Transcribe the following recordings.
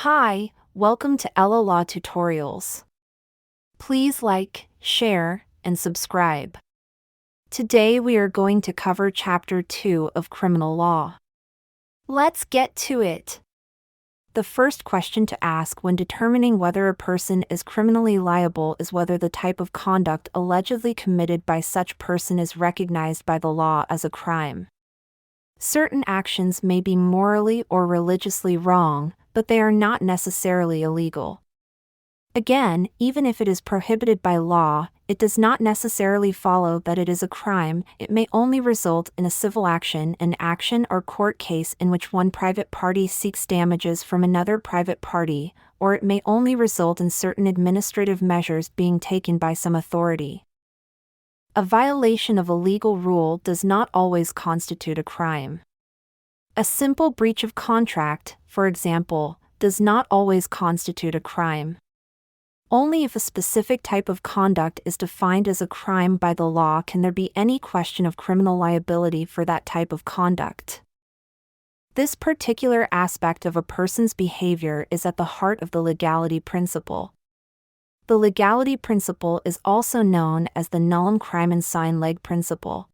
Hi, welcome to LLB Tutorials. Please like, share, and subscribe. Today we are going to cover Chapter 2 of Criminal Law. Let's get to it. The first question to ask when determining whether a person is criminally liable is whether the type of conduct allegedly committed by such person is recognized by the law as a crime. Certain actions may be morally or religiously wrong, but they are not necessarily illegal. Again, even if it is prohibited by law, it does not necessarily follow that it is a crime. It may only result in a civil action, an action or court case in which one private party seeks damages from another private party, or it may only result in certain administrative measures being taken by some authority. A violation of a legal rule does not always constitute a crime. A simple breach of contract, for example, does not always constitute a crime. Only if a specific type of conduct is defined as a crime by the law can there be any question of criminal liability for that type of conduct. This particular aspect of a person's behavior is at the heart of the legality principle. The legality principle is also known as the nullum crimen sine lege principle.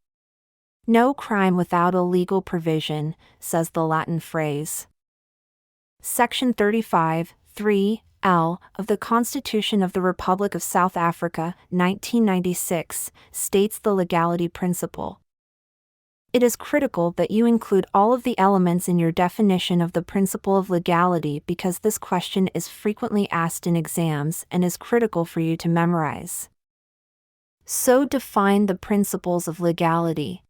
No crime without a legal provision, says the Latin phrase. Section 35, 3L, of the Constitution of the Republic of South Africa, 1996, states the legality principle. It is critical that you include all of the elements in your definition of the principle of legality because this question is frequently asked in exams and is critical for you to memorize. So define the principles of legality.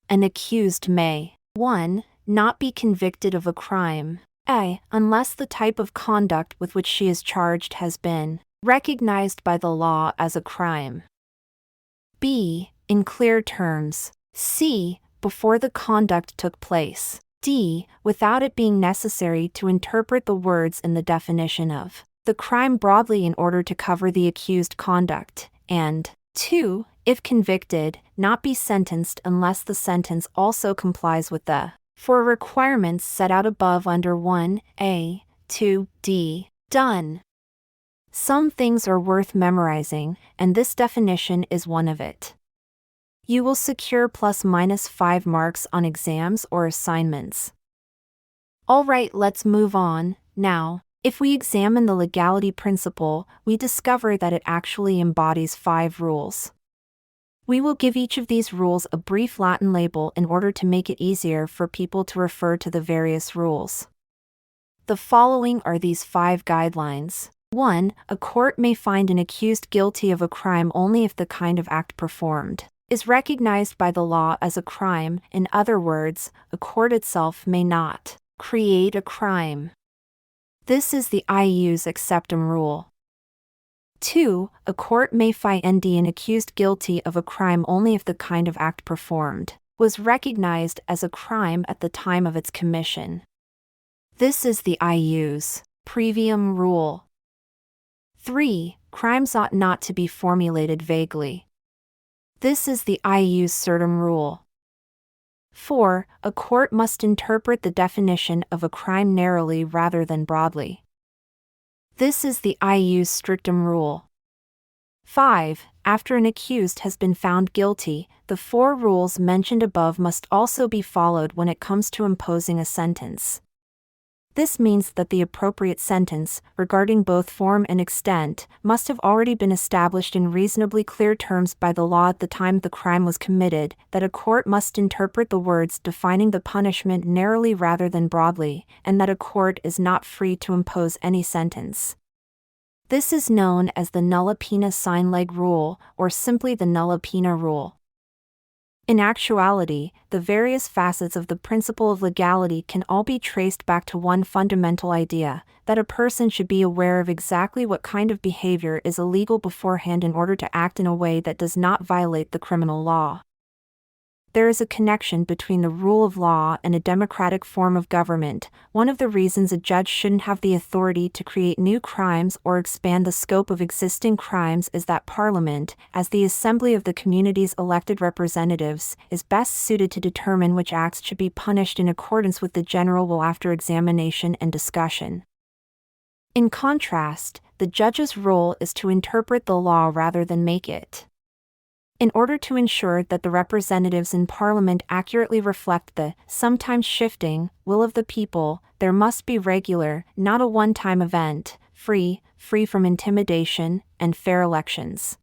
An accused may 1. Not be convicted of a crime, a. unless the type of conduct with which she is charged has been recognized by the law as a crime. b. In clear terms. c. Before the conduct took place. d. Without it being necessary to interpret the words in the definition of the crime broadly in order to cover the accused conduct, and 2. If convicted, not be sentenced unless the sentence also complies with the four requirements set out above under 1a, 2d. Done. Some things are worth memorizing, and this definition is one of it. You will secure ±5 marks on exams or assignments. Alright, let's move on. Now, if we examine the legality principle, we discover that it actually embodies 5 rules. We will give each of these rules a brief Latin label in order to make it easier for people to refer to the various rules. The following are these 5 guidelines. 1. A court may find an accused guilty of a crime only if the kind of act performed is recognized by the law as a crime. In other words, a court itself may not create a crime. This is the ius acceptum rule. 2. A court may find an accused guilty of a crime only if the kind of act performed was recognized as a crime at the time of its commission. This is the ius praevium rule. 3. Crimes ought not to be formulated vaguely. This is the ius certum rule. 4. A court must interpret the definition of a crime narrowly rather than broadly. This is the ius strictum rule. 5. After an accused has been found guilty, the 4 rules mentioned above must also be followed when it comes to imposing a sentence. This means that the appropriate sentence, regarding both form and extent, must have already been established in reasonably clear terms by the law at the time the crime was committed, that a court must interpret the words defining the punishment narrowly rather than broadly, and that a court is not free to impose any sentence. This is known as the nulla poena sine lege rule, or simply the nulla poena rule. In actuality, the various facets of the principle of legality can all be traced back to one fundamental idea, that a person should be aware of exactly what kind of behavior is illegal beforehand in order to act in a way that does not violate the criminal law. There is a connection between the rule of law and a democratic form of government. One of the reasons a judge shouldn't have the authority to create new crimes or expand the scope of existing crimes is that Parliament, as the assembly of the community's elected representatives, is best suited to determine which acts should be punished in accordance with the general will after examination and discussion. In contrast, the judge's role is to interpret the law rather than make it. In order to ensure that the representatives in Parliament accurately reflect the, sometimes shifting, will of the people, there must be regular, not a one-time event, free from intimidation, and fair elections.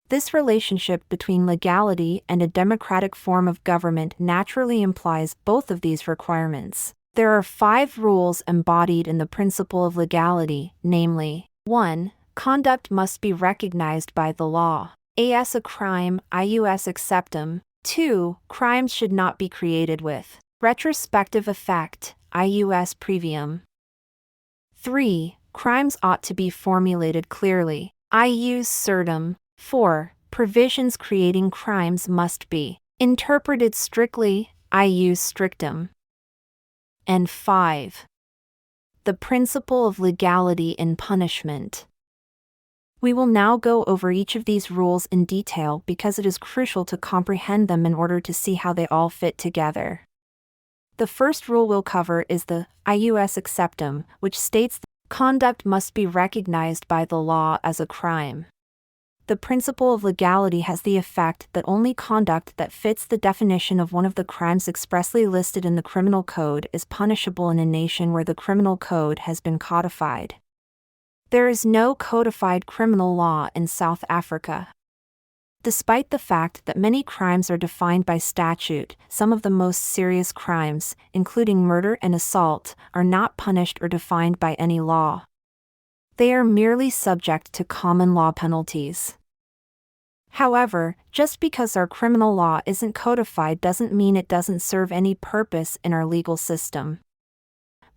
This relationship between legality and a democratic form of government naturally implies both of these requirements. There are 5 rules embodied in the principle of legality, namely, 1. Conduct must be recognized by the law. As a crime, ius acceptum. 2. Crimes should not be created with retrospective effect, ius praevium. 3. Crimes ought to be formulated clearly, ius certum. 4. Provisions creating crimes must be interpreted strictly, ius strictum. And 5. The principle of legality in punishment. We will now go over each of these rules in detail because it is crucial to comprehend them in order to see how they all fit together. The first rule we'll cover is the ius acceptum, which states that conduct must be recognized by the law as a crime. The principle of legality has the effect that only conduct that fits the definition of one of the crimes expressly listed in the criminal code is punishable in a nation where the criminal code has been codified. There is no codified criminal law in South Africa. Despite the fact that many crimes are defined by statute, some of the most serious crimes, including murder and assault, are not punished or defined by any law. They are merely subject to common law penalties. However, just because our criminal law isn't codified doesn't mean it doesn't serve any purpose in our legal system.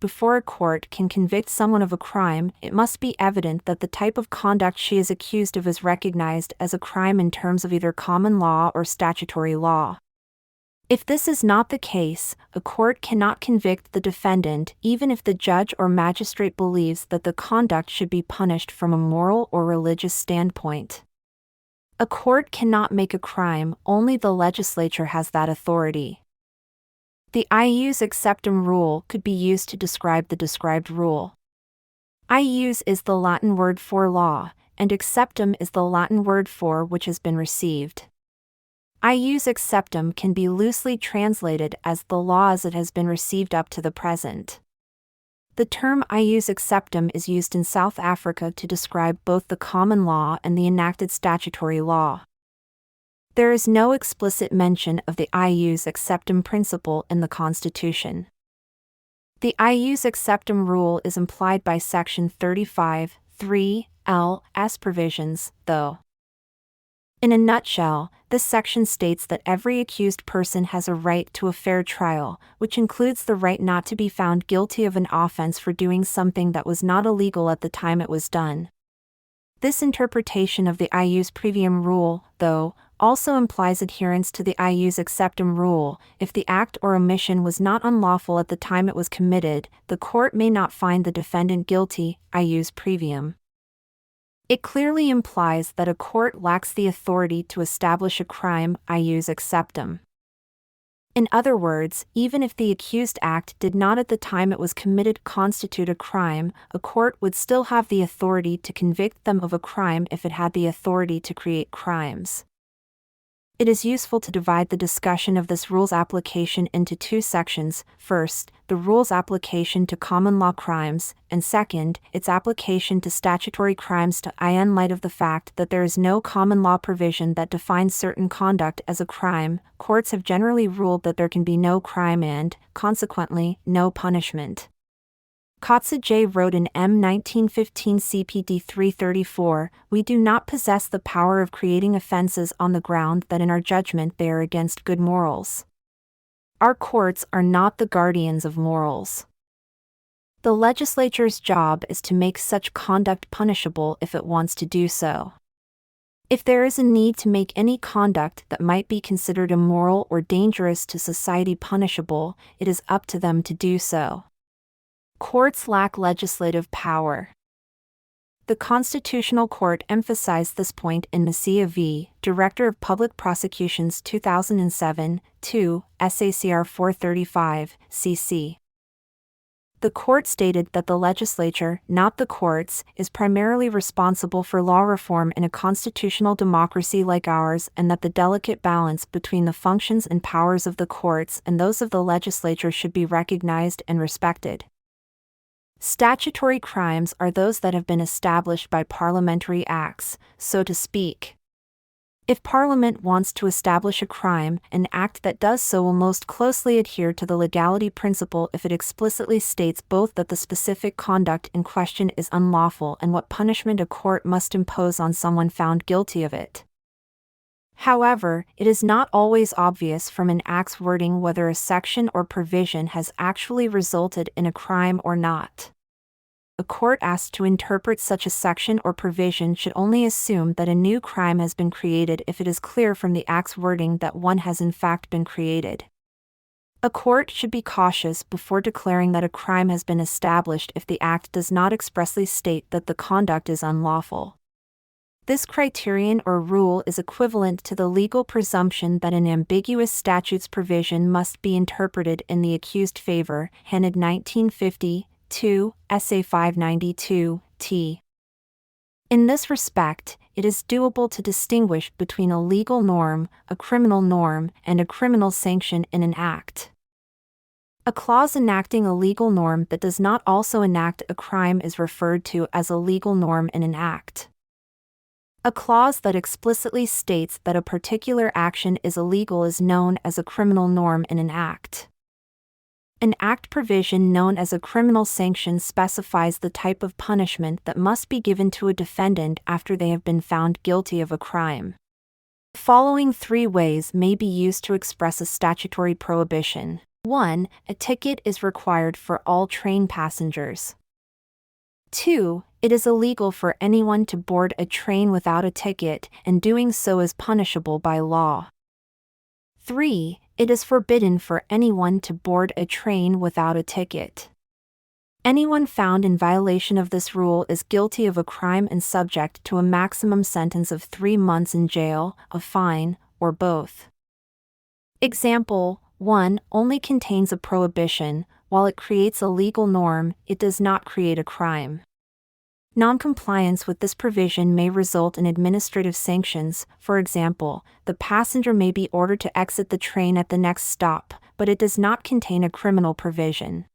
Before a court can convict someone of a crime, it must be evident that the type of conduct she is accused of is recognized as a crime in terms of either common law or statutory law. If this is not the case, a court cannot convict the defendant even if the judge or magistrate believes that the conduct should be punished from a moral or religious standpoint. A court cannot make a crime, only the legislature has that authority. The ius acceptum rule could be used to describe the described rule. Ius is the Latin word for law, and acceptum is the Latin word for which has been received. Ius acceptum can be loosely translated as the law as it has been received up to the present. The term ius acceptum is used in South Africa to describe both the common law and the enacted statutory law. There is no explicit mention of the ius acceptum principle in the Constitution. The ius acceptum rule is implied by Section 35(3) L.S. provisions, though. In a nutshell, this section states that every accused person has a right to a fair trial, which includes the right not to be found guilty of an offense for doing something that was not illegal at the time it was done. This interpretation of the ius praevium rule, though, also implies adherence to the ius acceptum rule. If the act or omission was not unlawful at the time it was committed, the court may not find the defendant guilty, ius praevium. It clearly implies that a court lacks the authority to establish a crime, ius acceptum. In other words, even if the accused act did not at the time it was committed constitute a crime, a court would still have the authority to convict them of a crime if it had the authority to create crimes. It is useful to divide the discussion of this rule's application into 2 sections: first, the rule's application to common law crimes, and second, its application to statutory crimes. In light of the fact that there is no common law provision that defines certain conduct as a crime, courts have generally ruled that there can be no crime and, consequently, no punishment. Kotze J. wrote in M. 1915 CPD 334, "We do not possess the power of creating offenses on the ground that in our judgment they are against good morals. Our courts are not the guardians of morals. The legislature's job is to make such conduct punishable if it wants to do so. If there is a need to make any conduct that might be considered immoral or dangerous to society punishable, it is up to them to do so. Courts lack legislative power." The Constitutional Court emphasized this point in Masiya v. Director of Public Prosecutions 2007, 2, SACR 435, cc. The court stated that the legislature, not the courts, is primarily responsible for law reform in a constitutional democracy like ours, and that the delicate balance between the functions and powers of the courts and those of the legislature should be recognized and respected. Statutory crimes are those that have been established by parliamentary acts, so to speak. If Parliament wants to establish a crime, an act that does so will most closely adhere to the legality principle if it explicitly states both that the specific conduct in question is unlawful and what punishment a court must impose on someone found guilty of it. However, it is not always obvious from an act's wording whether a section or provision has actually resulted in a crime or not. A court asked to interpret such a section or provision should only assume that a new crime has been created if it is clear from the act's wording that one has in fact been created. A court should be cautious before declaring that a crime has been established if the act does not expressly state that the conduct is unlawful. This criterion or rule is equivalent to the legal presumption that an ambiguous statute's provision must be interpreted in the accused's favor, Hanad 1950. 2, Essay 592, t. In this respect, it is doable to distinguish between a legal norm, a criminal norm, and a criminal sanction in an act. A clause enacting a legal norm that does not also enact a crime is referred to as a legal norm in an act. A clause that explicitly states that a particular action is illegal is known as a criminal norm in an act. An act provision known as a criminal sanction specifies the type of punishment that must be given to a defendant after they have been found guilty of a crime. The following three ways may be used to express a statutory prohibition. 1. A ticket is required for all train passengers. 2. It is illegal for anyone to board a train without a ticket, and doing so is punishable by law. 3. It is forbidden for anyone to board a train without a ticket. Anyone found in violation of this rule is guilty of a crime and subject to a maximum sentence of 3 months in jail, a fine, or both. Example 1 only contains a prohibition. While it creates a legal norm, it does not create a crime. Noncompliance with this provision may result in administrative sanctions. For example, the passenger may be ordered to exit the train at the next stop, but it does not contain a criminal provision.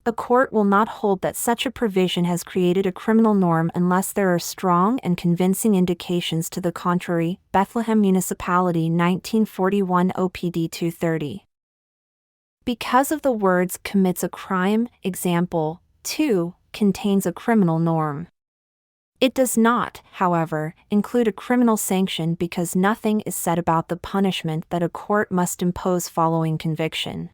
A court will not hold that such a provision has created a criminal norm unless there are strong and convincing indications to the contrary. Bethlehem Municipality 1941 OPD 230. Because of the words commits a crime, example 2 contains a criminal norm. It does not, however, include a criminal sanction because nothing is said about the punishment that a court must impose following conviction.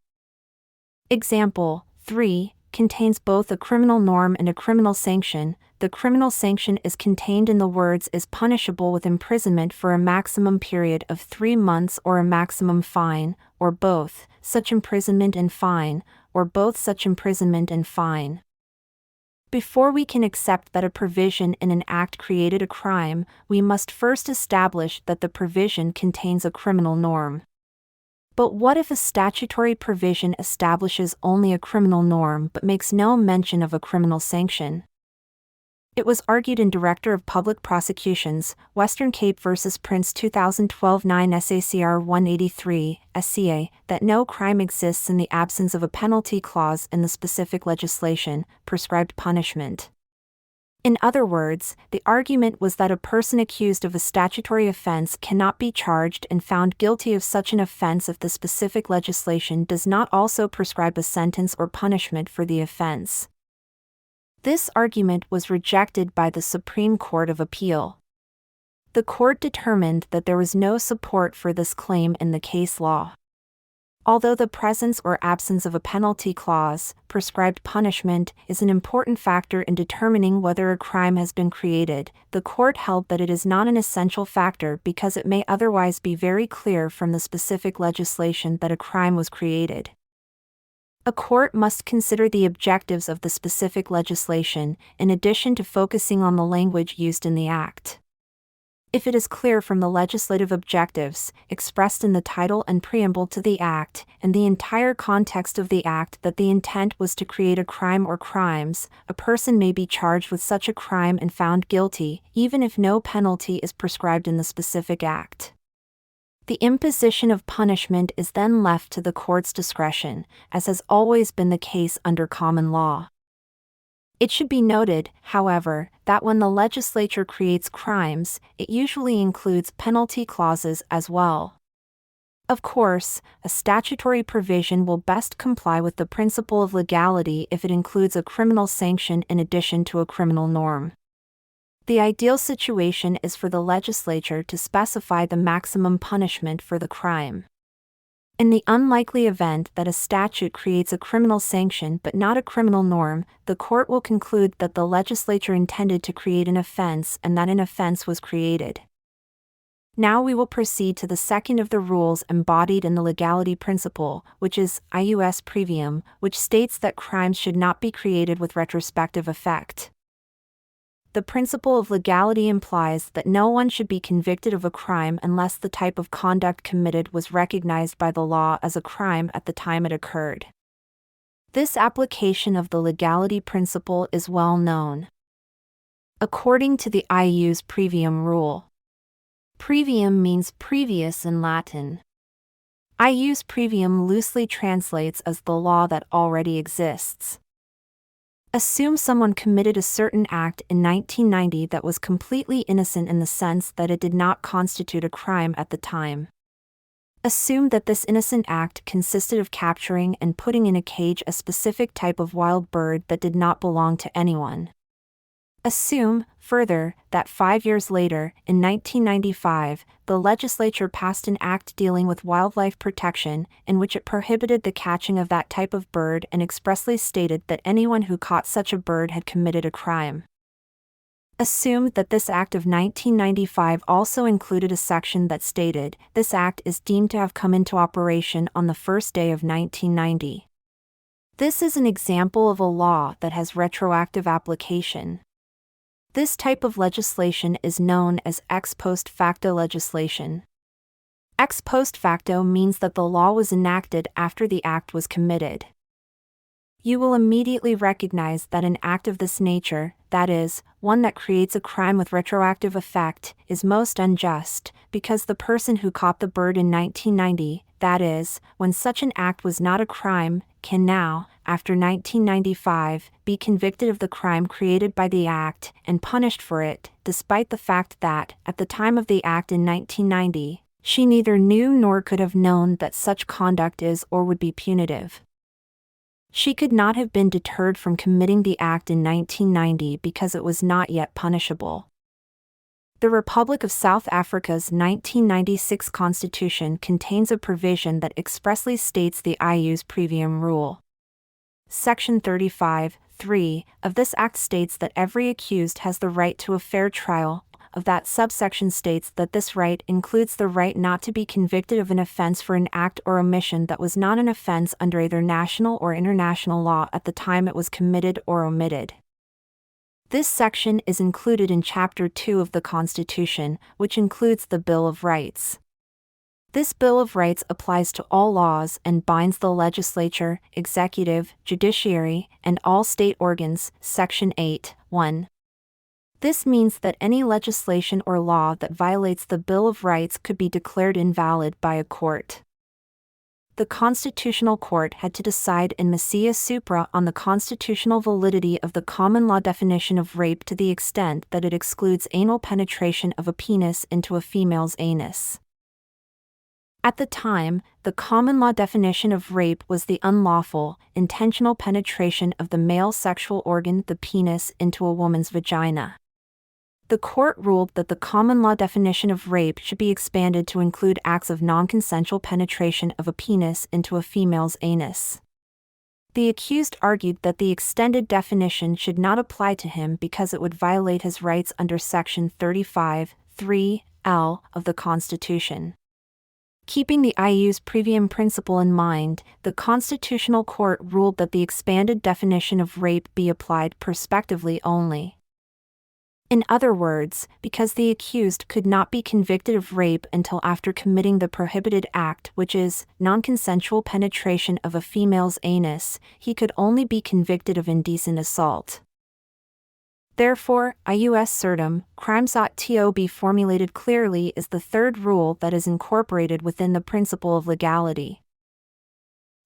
Example 3 contains both a criminal norm and a criminal sanction. The criminal sanction is contained in the words is punishable with imprisonment for a maximum period of 3 months or a maximum fine, or both, such imprisonment and fine, or both such imprisonment and fine. Before we can accept that a provision in an act created a crime, we must first establish that the provision contains a criminal norm. But what if a statutory provision establishes only a criminal norm but makes no mention of a criminal sanction? It was argued in Director of Public Prosecutions, Western Cape v. Prince 2012 9 SACR 183, SCA, that no crime exists in the absence of a penalty clause in the specific legislation, prescribed punishment. In other words, the argument was that a person accused of a statutory offense cannot be charged and found guilty of such an offense if the specific legislation does not also prescribe a sentence or punishment for the offense. This argument was rejected by the Supreme Court of Appeal. The court determined that there was no support for this claim in the case law. Although the presence or absence of a penalty clause, prescribed punishment, is an important factor in determining whether a crime has been created, the court held that it is not an essential factor because it may otherwise be very clear from the specific legislation that a crime was created. A court must consider the objectives of the specific legislation, in addition to focusing on the language used in the act. If it is clear from the legislative objectives, expressed in the title and preamble to the Act, and the entire context of the Act that the intent was to create a crime or crimes, a person may be charged with such a crime and found guilty, even if no penalty is prescribed in the specific Act. The imposition of punishment is then left to the court's discretion, as has always been the case under common law. It should be noted, however, that when the legislature creates crimes, it usually includes penalty clauses as well. Of course, a statutory provision will best comply with the principle of legality if it includes a criminal sanction in addition to a criminal norm. The ideal situation is for the legislature to specify the maximum punishment for the crime. In the unlikely event that a statute creates a criminal sanction but not a criminal norm, the court will conclude that the legislature intended to create an offense and that an offense was created. Now we will proceed to the second of the rules embodied in the legality principle, which is ius praevium, which states that crimes should not be created with retrospective effect. The principle of legality implies that no one should be convicted of a crime unless the type of conduct committed was recognized by the law as a crime at the time it occurred. This application of the legality principle is well known. According to the ius praevium rule, praevium means previous in Latin. Ius praevium loosely translates as the law that already exists. Assume someone committed a certain act in 1990 that was completely innocent in the sense that it did not constitute a crime at the time. Assume that this innocent act consisted of capturing and putting in a cage a specific type of wild bird that did not belong to anyone. Assume, further, that 5 years later, in 1995, the legislature passed an act dealing with wildlife protection, in which it prohibited the catching of that type of bird and expressly stated that anyone who caught such a bird had committed a crime. Assume that this act of 1995 also included a section that stated, "This act is deemed to have come into operation on the first day of 1990. This is an example of a law that has retroactive application. This type of legislation is known as ex post facto legislation. Ex post facto means that the law was enacted after the act was committed. You will immediately recognize that an act of this nature, that is, one that creates a crime with retroactive effect, is most unjust, because the person who caught the bird in 1990, that is, when such an act was not a crime, can now, after 1995, be convicted of the crime created by the act and punished for it, despite the fact that, at the time of the act in 1990, she neither knew nor could have known that such conduct is or would be punitive. She could not have been deterred from committing the act in 1990 because it was not yet punishable. The Republic of South Africa's 1996 Constitution contains a provision that expressly states the ius praevium rule. Section 35(3) of this act states that every accused has the right to a fair trial. Of that subsection states that this right includes the right not to be convicted of an offense for an act or omission that was not an offense under either national or international law at the time it was committed or omitted. This section is included in Chapter 2 of the Constitution, which includes the Bill of Rights. This Bill of Rights applies to all laws and binds the legislature, executive, judiciary, and all state organs, Section 8(1). This means that any legislation or law that violates the Bill of Rights could be declared invalid by a court. The Constitutional Court had to decide in Masiya Supra on the constitutional validity of the common law definition of rape to the extent that it excludes anal penetration of a penis into a female's anus. At the time, the common law definition of rape was the unlawful, intentional penetration of the male sexual organ, the penis, into a woman's vagina. The court ruled that the common law definition of rape should be expanded to include acts of non-consensual penetration of a penis into a female's anus. The accused argued that the extended definition should not apply to him because it would violate his rights under Section 35(3)(l) of the Constitution. Keeping the ius praevium principle in mind, the Constitutional Court ruled that the expanded definition of rape be applied prospectively only. In other words, because the accused could not be convicted of rape until after committing the prohibited act, which is non-consensual penetration of a female's anus, he could only be convicted of indecent assault. Therefore, ius certum, crimes ought to be formulated clearly is the third rule that is incorporated within the principle of legality.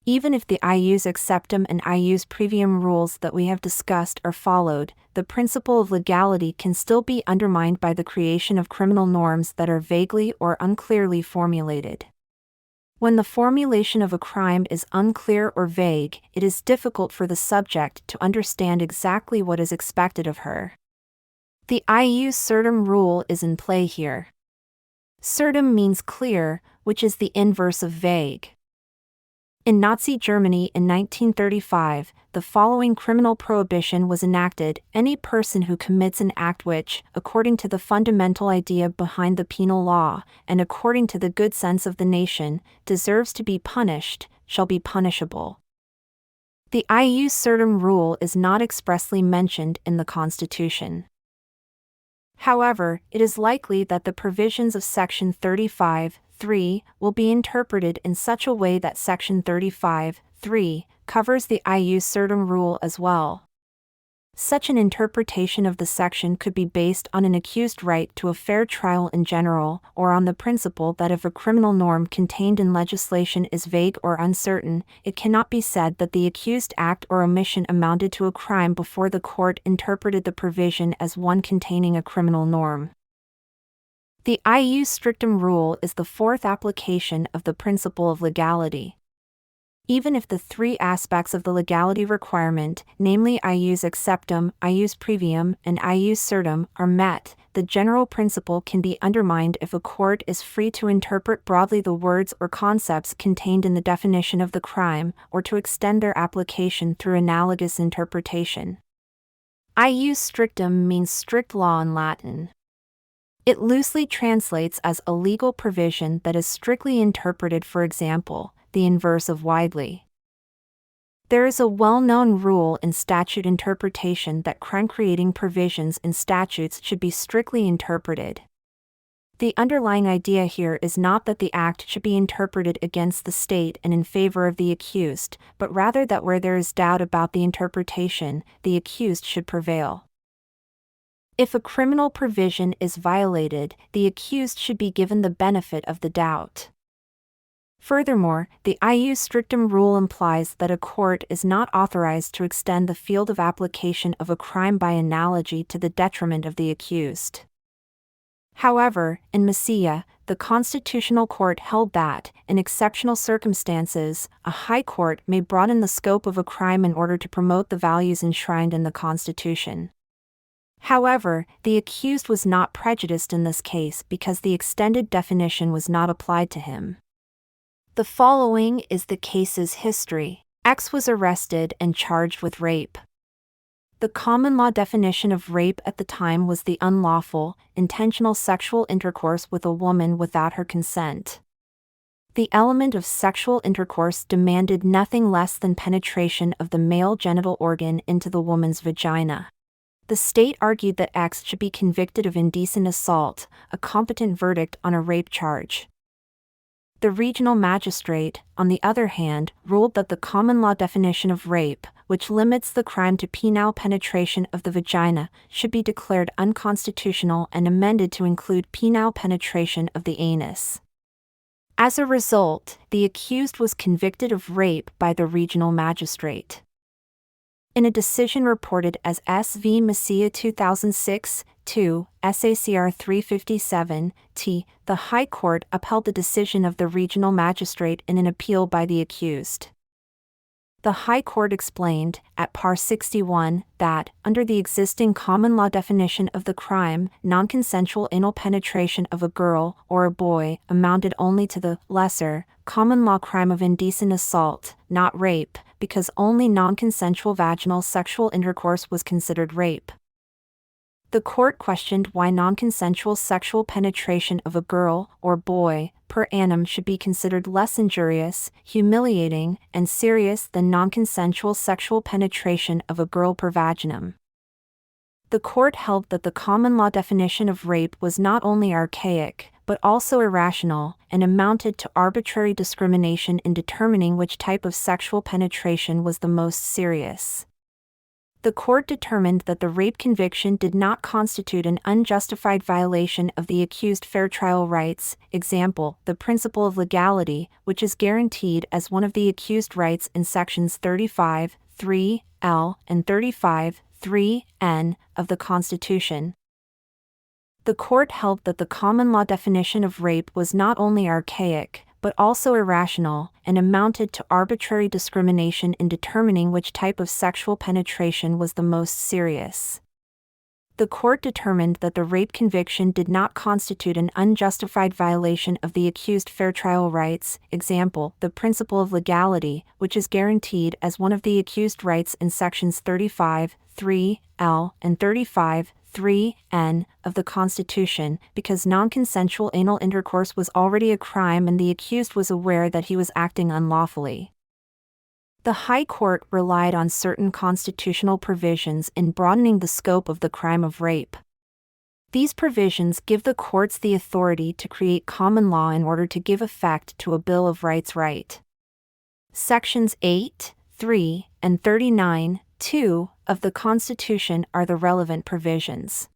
Even if the ius acceptum and ius praevium rules that we have discussed are followed, the principle of legality can still be undermined by the creation of criminal norms that are vaguely or unclearly formulated. When the formulation of a crime is unclear or vague, it is difficult for the subject to understand exactly what is expected of her. The ius certum rule is in play here. Certum means clear, which is the inverse of vague. In Nazi Germany in 1935, the following criminal prohibition was enacted: any person who commits an act which, according to the fundamental idea behind the penal law, and according to the good sense of the nation, deserves to be punished, shall be punishable. The ius certum rule is not expressly mentioned in the Constitution. However, it is likely that the provisions of Section 35(3) will be interpreted in such a way that Section 35(3) covers the ius certum rule as well. Such an interpretation of the section could be based on an accused right to a fair trial in general, or on the principle that if a criminal norm contained in legislation is vague or uncertain, it cannot be said that the accused act or omission amounted to a crime before the court interpreted the provision as one containing a criminal norm. The ius strictum rule is the fourth application of the principle of legality. Even if the three aspects of the legality requirement, namely ius acceptum, ius praevium, and ius certum, are met, the general principle can be undermined if a court is free to interpret broadly the words or concepts contained in the definition of the crime, or to extend their application through analogous interpretation. Ius strictum means strict law in Latin. It loosely translates as a legal provision that is strictly interpreted, for example, the inverse of widely. There is a well-known rule in statute interpretation that crime-creating provisions in statutes should be strictly interpreted. The underlying idea here is not that the act should be interpreted against the state and in favor of the accused, but rather that where there is doubt about the interpretation, the accused should prevail. If a criminal provision is violated, the accused should be given the benefit of the doubt. Furthermore, the ius strictum rule implies that a court is not authorized to extend the field of application of a crime by analogy to the detriment of the accused. However, in Masiya, the Constitutional Court held that, in exceptional circumstances, a high court may broaden the scope of a crime in order to promote the values enshrined in the Constitution. However, the accused was not prejudiced in this case because the extended definition was not applied to him. The following is the case's history. X was arrested and charged with rape. The common law definition of rape at the time was the unlawful, intentional sexual intercourse with a woman without her consent. The element of sexual intercourse demanded nothing less than penetration of the male genital organ into the woman's vagina. The state argued that X should be convicted of indecent assault, a competent verdict on a rape charge. The regional magistrate, on the other hand, ruled that the common law definition of rape, which limits the crime to penile penetration of the vagina, should be declared unconstitutional and amended to include penile penetration of the anus. As a result, the accused was convicted of rape by the regional magistrate. In a decision reported as S.V. Masiya 2006, 2, SACR 357-T, the High Court upheld the decision of the regional magistrate in an appeal by the accused. The High Court explained, at par 61, that, under the existing common law definition of the crime, non-consensual anal penetration of a girl or a boy amounted only to the lesser, common law crime of indecent assault, not rape, because only non-consensual vaginal sexual intercourse was considered rape. The court questioned why non-consensual sexual penetration of a girl or boy per annum should be considered less injurious, humiliating, and serious than non-consensual sexual penetration of a girl per vaginum. The court held that the common law definition of rape was not only archaic, but also irrational, and amounted to arbitrary discrimination in determining which type of sexual penetration was the most serious. The court determined that the rape conviction did not constitute an unjustified violation of the accused fair trial rights, example, the principle of legality, which is guaranteed as one of the accused rights in sections 35(3)(l) and 35(3)(n) of the Constitution. The court held that the common law definition of rape was not only archaic, but also irrational, and amounted to arbitrary discrimination in determining which type of sexual penetration was the most serious. The court determined that the rape conviction did not constitute an unjustified violation of the accused fair trial rights, example, the principle of legality, which is guaranteed as one of the accused rights in sections 35(3)(l) and 35(3)(n) of the Constitution, because non-consensual anal intercourse was already a crime and the accused was aware that he was acting unlawfully. The High Court relied on certain constitutional provisions in broadening the scope of the crime of rape. These provisions give the courts the authority to create common law in order to give effect to a Bill of Rights right. Sections 8(3) and 39(2) of the Constitution are the relevant provisions.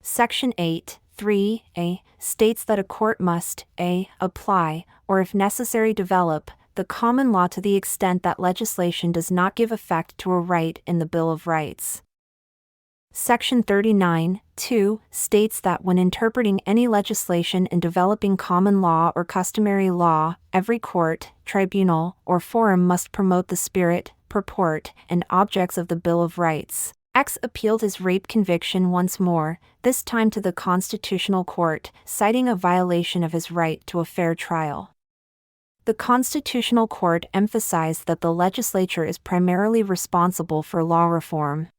Section 8(3)(a) states that a court must (a) apply, or if necessary develop, the common law to the extent that legislation does not give effect to a right in the Bill of Rights. Section 39(2) states that when interpreting any legislation and developing common law or customary law, every court, tribunal, or forum must promote the spirit, purport, and objects of the Bill of Rights. X appealed his rape conviction once more, this time to the Constitutional Court, citing a violation of his right to a fair trial. The Constitutional Court emphasized that the legislature is primarily responsible for law reform.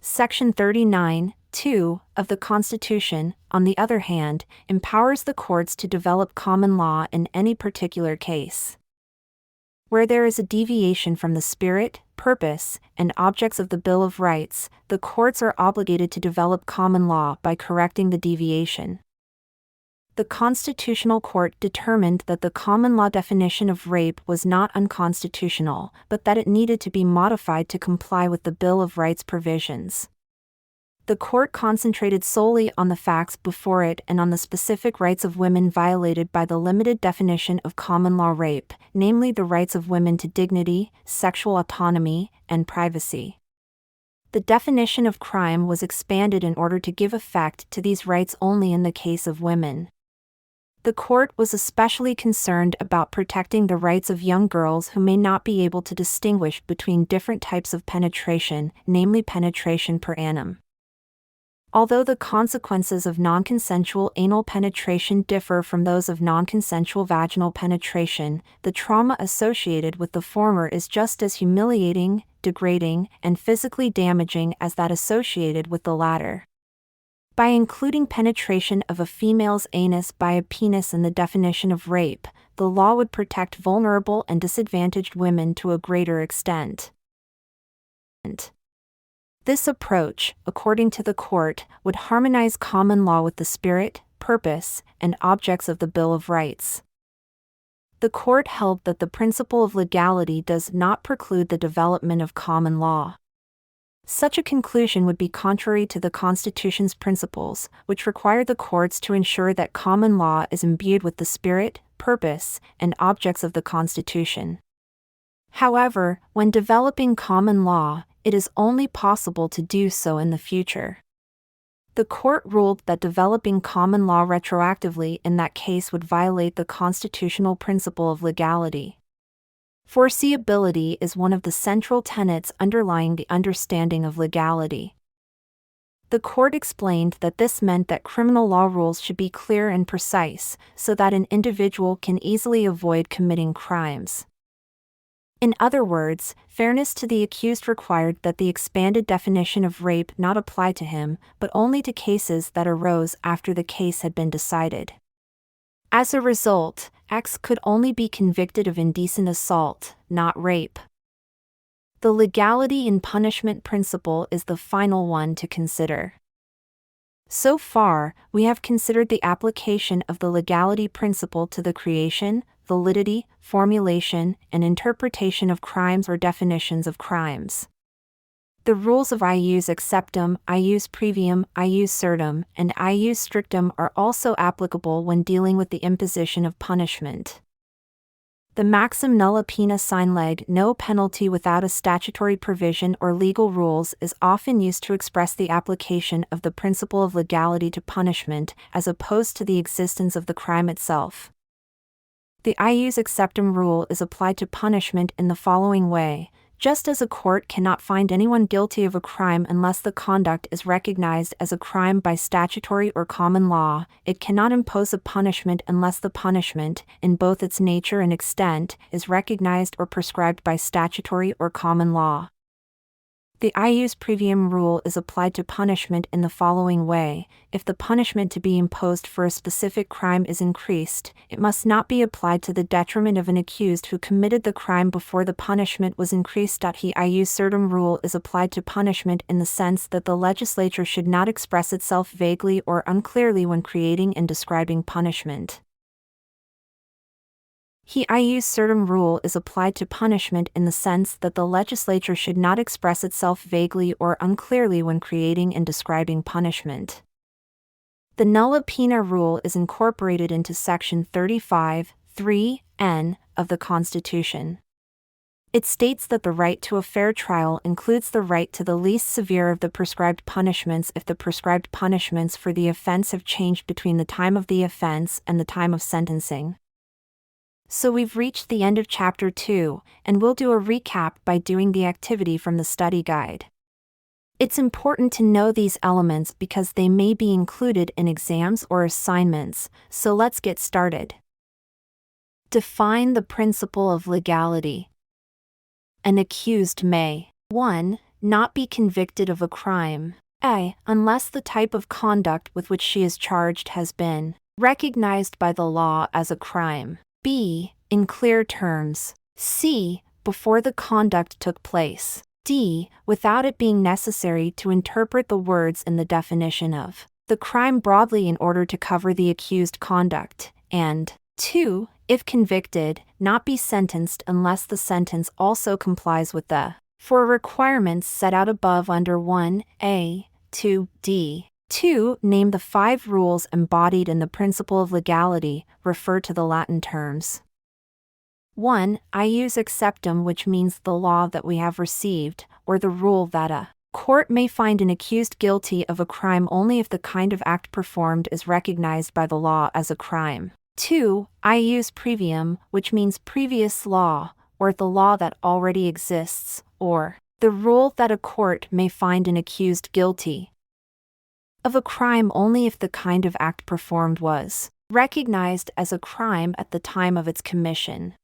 Section 39(2) of the Constitution, on the other hand, empowers the courts to develop common law in any particular case. Where there is a deviation from the spirit, purpose, and objects of the Bill of Rights, the courts are obligated to develop common law by correcting the deviation. The Constitutional Court determined that the common law definition of rape was not unconstitutional, but that it needed to be modified to comply with the Bill of Rights provisions. The court concentrated solely on the facts before it and on the specific rights of women violated by the limited definition of common law rape, namely the rights of women to dignity, sexual autonomy, and privacy. The definition of crime was expanded in order to give effect to these rights only in the case of women. The court was especially concerned about protecting the rights of young girls who may not be able to distinguish between different types of penetration, namely penetration per annum. Although the consequences of non-consensual anal penetration differ from those of non-consensual vaginal penetration, the trauma associated with the former is just as humiliating, degrading, and physically damaging as that associated with the latter. By including penetration of a female's anus by a penis in the definition of rape, the law would protect vulnerable and disadvantaged women to a greater extent. This approach, according to the court, would harmonize common law with the spirit, purpose, and objects of the Bill of Rights. The court held that the principle of legality does not preclude the development of common law. Such a conclusion would be contrary to the Constitution's principles, which require the courts to ensure that common law is imbued with the spirit, purpose, and objects of the Constitution. However, when developing common law, it is only possible to do so in the future. The court ruled that developing common law retroactively in that case would violate the constitutional principle of legality. Foreseeability is one of the central tenets underlying the understanding of legality. The court explained that this meant that criminal law rules should be clear and precise, so that an individual can easily avoid committing crimes. In other words, fairness to the accused required that the expanded definition of rape not apply to him, but only to cases that arose after the case had been decided. As a result, X could only be convicted of indecent assault, not rape. The legality in punishment principle is the final one to consider. So far, we have considered the application of the legality principle to the creation, validity, formulation, and interpretation of crimes or definitions of crimes. The rules of ius acceptum, ius praevium, ius certum, and ius strictum are also applicable when dealing with the imposition of punishment. The maxim nulla poena sine lege, no penalty without a statutory provision or legal rules, is often used to express the application of the principle of legality to punishment, as opposed to the existence of the crime itself. The ius acceptum rule is applied to punishment in the following way. Just as a court cannot find anyone guilty of a crime unless the conduct is recognized as a crime by statutory or common law, it cannot impose a punishment unless the punishment, in both its nature and extent, is recognized or prescribed by statutory or common law. The ius praevium rule is applied to punishment in the following way. If the punishment to be imposed for a specific crime is increased, it must not be applied to the detriment of an accused who committed the crime before the punishment was increased. The ius certum rule is applied to punishment in the sense that the legislature should not express itself vaguely or unclearly when creating and describing punishment. The ius certum rule is applied to punishment in the sense that the legislature should not express itself vaguely or unclearly when creating and describing punishment. The nulla poena rule is incorporated into Section 35(3)(n) of the Constitution. It states that the right to a fair trial includes the right to the least severe of the prescribed punishments if the prescribed punishments for the offense have changed between the time of the offense and the time of sentencing. So we've reached the end of Chapter 2, and we'll do a recap by doing the activity from the study guide. It's important to know these elements because they may be included in exams or assignments, so let's get started. Define the principle of legality. An accused may 1. Not be convicted of a crime, a. unless the type of conduct with which she is charged has been recognized by the law as a crime. B. In clear terms. C. Before the conduct took place. D. Without it being necessary to interpret the words in the definition of the crime broadly in order to cover the accused conduct. And 2. If convicted, not be sentenced unless the sentence also complies with the 4 requirements set out above under 1a, 2d. 2. Name the 5 rules embodied in the principle of legality, refer to the Latin terms. 1. Ius acceptum, which means the law that we have received, or the rule that a court may find an accused guilty of a crime only if the kind of act performed is recognized by the law as a crime. 2. Ius praevium, which means previous law, or the law that already exists, or the rule that a court may find an accused guilty of a crime only if the kind of act performed was recognized as a crime at the time of its commission.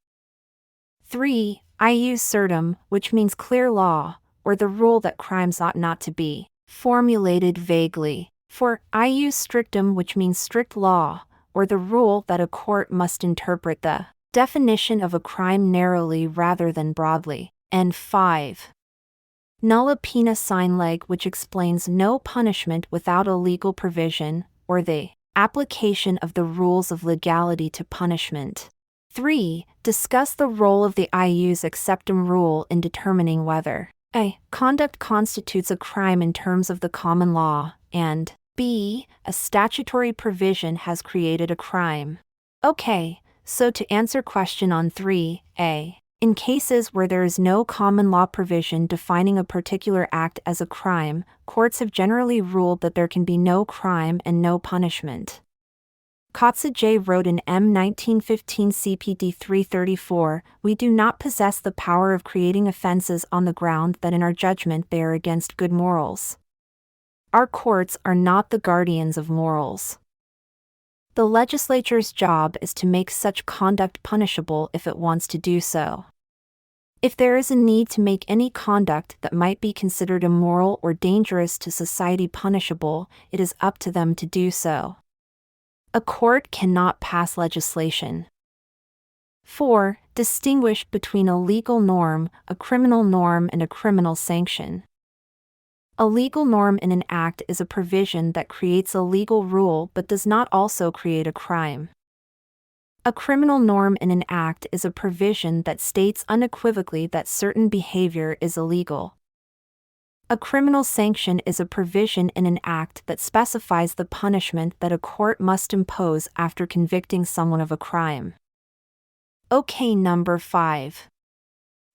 3. Ius certum, which means clear law, or the rule that crimes ought not to be formulated vaguely. 4. Ius strictum, which means strict law, or the rule that a court must interpret the definition of a crime narrowly rather than broadly. And 5. Nulla poena sine lege, which explains no punishment without a legal provision, or the application of the rules of legality to punishment. 3. Discuss the role of the ius acceptum rule in determining whether a conduct constitutes a crime in terms of the common law, and b. a statutory provision has created a crime. Okay, so to answer question on 3a. In cases where there is no common law provision defining a particular act as a crime, courts have generally ruled that there can be no crime and no punishment. Kotze J. wrote in M. 1915 CPD 334, "We do not possess the power of creating offenses on the ground that in our judgment they are against good morals. Our courts are not the guardians of morals. The legislature's job is to make such conduct punishable if it wants to do so. If there is a need to make any conduct that might be considered immoral or dangerous to society punishable, it is up to them to do so. A court cannot pass legislation 4. Distinguish between a legal norm, a criminal norm, and a criminal sanction. A legal norm in an act is a provision that creates a legal rule but does not also create a crime. A criminal norm in an act is a provision that states unequivocally that certain behavior is illegal. A criminal sanction is a provision in an act that specifies the punishment that a court must impose after convicting someone of a crime. Okay, number 5.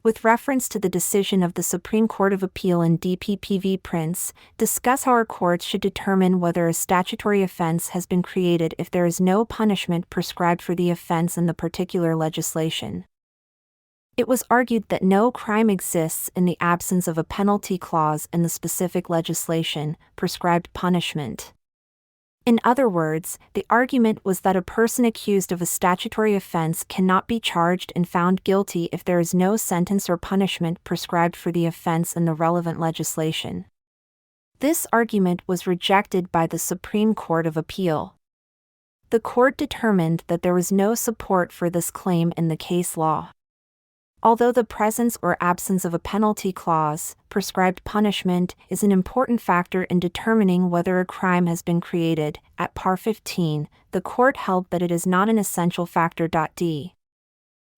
With reference to the decision of the Supreme Court of Appeal in DPPV Prince, discuss how our courts should determine whether a statutory offense has been created if there is no punishment prescribed for the offense in the particular legislation. It was argued that no crime exists in the absence of a penalty clause in the specific legislation, prescribed punishment. In other words, the argument was that a person accused of a statutory offense cannot be charged and found guilty if there is no sentence or punishment prescribed for the offense in the relevant legislation. This argument was rejected by the Supreme Court of Appeal. The court determined that there was no support for this claim in the case law. Although the presence or absence of a penalty clause, prescribed punishment, is an important factor in determining whether a crime has been created, at par 15, the court held that it is not an essential factor. D.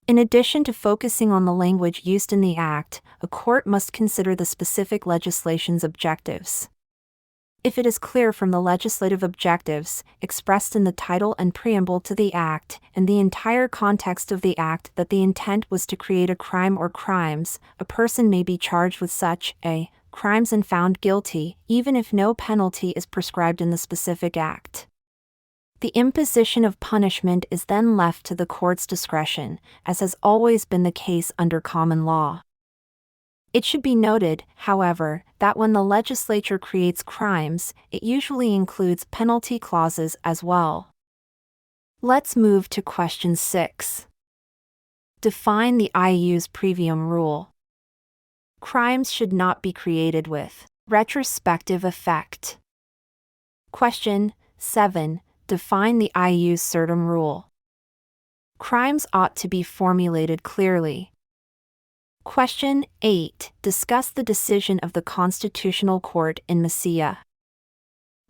In addition to focusing on the language used in the Act, a court must consider the specific legislation's objectives. If it is clear from the legislative objectives, expressed in the title and preamble to the Act, and the entire context of the Act that the intent was to create a crime or crimes, a person may be charged with such crimes and found guilty, even if no penalty is prescribed in the specific Act. The imposition of punishment is then left to the court's discretion, as has always been the case under common law. It should be noted, however, that when the legislature creates crimes, it usually includes penalty clauses as well. Let's move to question 6. Define the ius praevium rule. Crimes should not be created with retrospective effect. Question 7. Define the ius certum rule. Crimes ought to be formulated clearly. Question 8. Discuss the decision of the Constitutional Court in Masiya.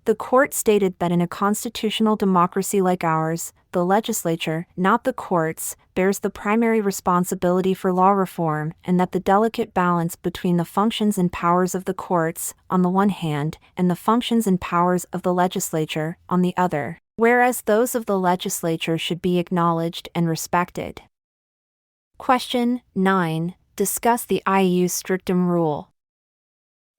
The court stated that in a constitutional democracy like ours, the legislature, not the courts, bears the primary responsibility for law reform, and that the delicate balance between the functions and powers of the courts, on the one hand, and the functions and powers of the legislature, on the other, whereas those of the legislature should be acknowledged and respected. Question 9. Discuss the ius strictum rule.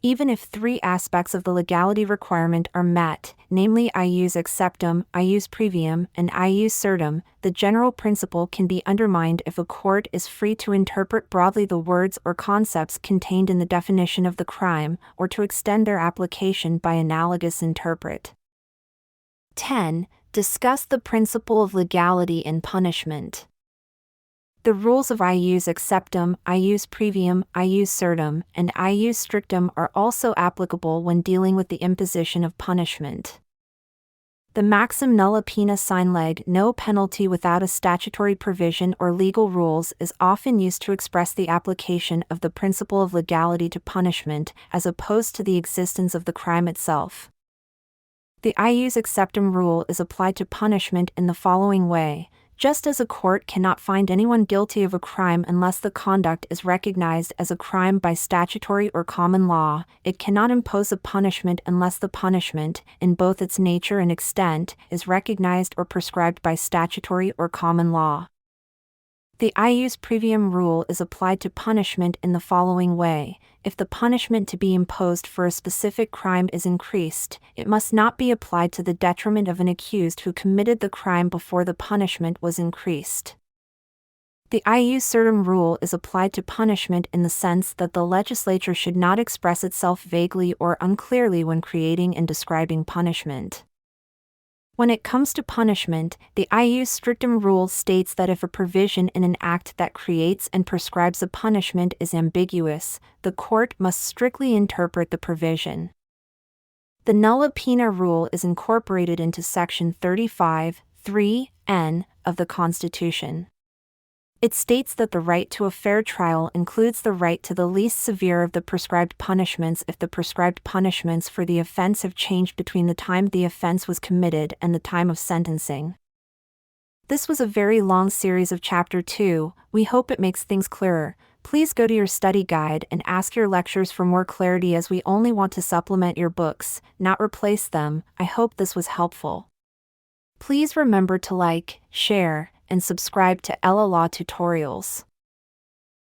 Even if 3 aspects of the legality requirement are met, namely ius acceptum, ius praevium, and ius certum, the general principle can be undermined if a court is free to interpret broadly the words or concepts contained in the definition of the crime, or to extend their application by analogous interpret. 10. Discuss the principle of legality in punishment. The rules of ius acceptum, ius praevium, ius certum, and ius strictum are also applicable when dealing with the imposition of punishment. The maxim nulla poena sine lege, no penalty without a statutory provision or legal rules, is often used to express the application of the principle of legality to punishment, as opposed to the existence of the crime itself. The ius acceptum rule is applied to punishment in the following way. Just as a court cannot find anyone guilty of a crime unless the conduct is recognized as a crime by statutory or common law, it cannot impose a punishment unless the punishment, in both its nature and extent, is recognized or prescribed by statutory or common law. The ius praevium rule is applied to punishment in the following way. If the punishment to be imposed for a specific crime is increased, it must not be applied to the detriment of an accused who committed the crime before the punishment was increased. The ius certum rule is applied to punishment in the sense that the legislature should not express itself vaguely or unclearly when creating and describing punishment. When it comes to punishment, the ius strictum rule states that if a provision in an act that creates and prescribes a punishment is ambiguous, the court must strictly interpret the provision. The nulla poena rule is incorporated into Section 35, 3, n, of the Constitution. It states that the right to a fair trial includes the right to the least severe of the prescribed punishments if the prescribed punishments for the offense have changed between the time the offense was committed and the time of sentencing. This was a very long series of Chapter 2, we hope it makes things clearer. Please go to your study guide and ask your lectures for more clarity, as we only want to supplement your books, not replace them. I hope this was helpful. Please remember to like, share, and subscribe to LLB tutorials.